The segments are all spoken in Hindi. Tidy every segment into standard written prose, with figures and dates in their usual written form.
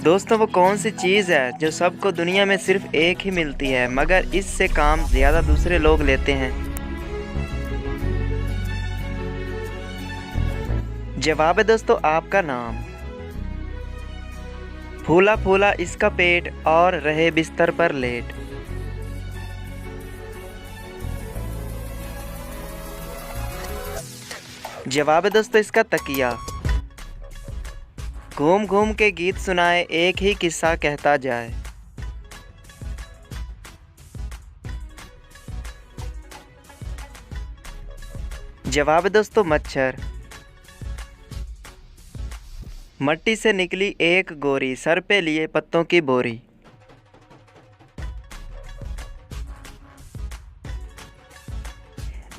दोस्तों वो कौन सी चीज़ है जो सबको दुनिया में सिर्फ एक ही मिलती है मगर इससे काम ज़्यादा दूसरे लोग लेते हैं। जवाब है दोस्तों आपका नाम। फूला फूला इसका पेट और रहे बिस्तर पर लेट। जवाब है दोस्तों इसका तकिया। घूम घूम के गीत सुनाए एक ही किस्सा कहता जाए। जवाब है दोस्तों मच्छर। मट्टी से निकली एक गोरी सर पे लिए पत्तों की बोरी।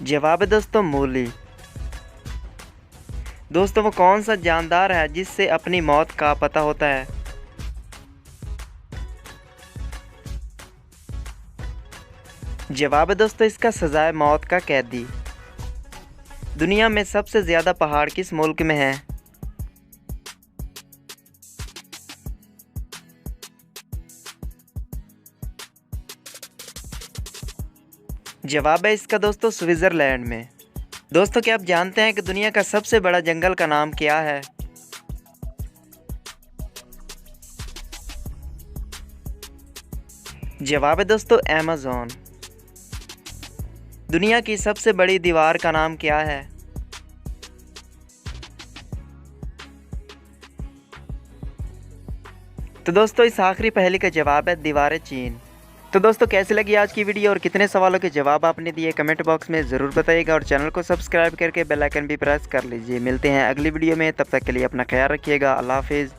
जवाब है दोस्तों मूली। दोस्तों वो कौन सा जानदार है जिससे अपनी मौत का पता होता है। जवाब है दोस्तों इसका सजाए मौत का कैदी। दुनिया में सबसे ज़्यादा पहाड़ किस मुल्क में है। जवाब है इसका दोस्तों स्विट्ज़रलैंड में। दोस्तों क्या आप जानते हैं कि दुनिया का सबसे बड़ा जंगल का नाम क्या है। जवाब है दोस्तों अमेज़न। दुनिया की सबसे बड़ी दीवार का नाम क्या है। तो दोस्तों इस आखिरी पहेली का जवाब है दीवार चीन। तो दोस्तों कैसी लगी आज की वीडियो और कितने सवालों के जवाब आपने दिए कमेंट बॉक्स में ज़रूर बताइएगा और चैनल को सब्सक्राइब करके बेल आइकन भी प्रेस कर लीजिए। मिलते हैं अगली वीडियो में, तब तक के लिए अपना ख्याल रखिएगा। अल्लाह हाफिज़।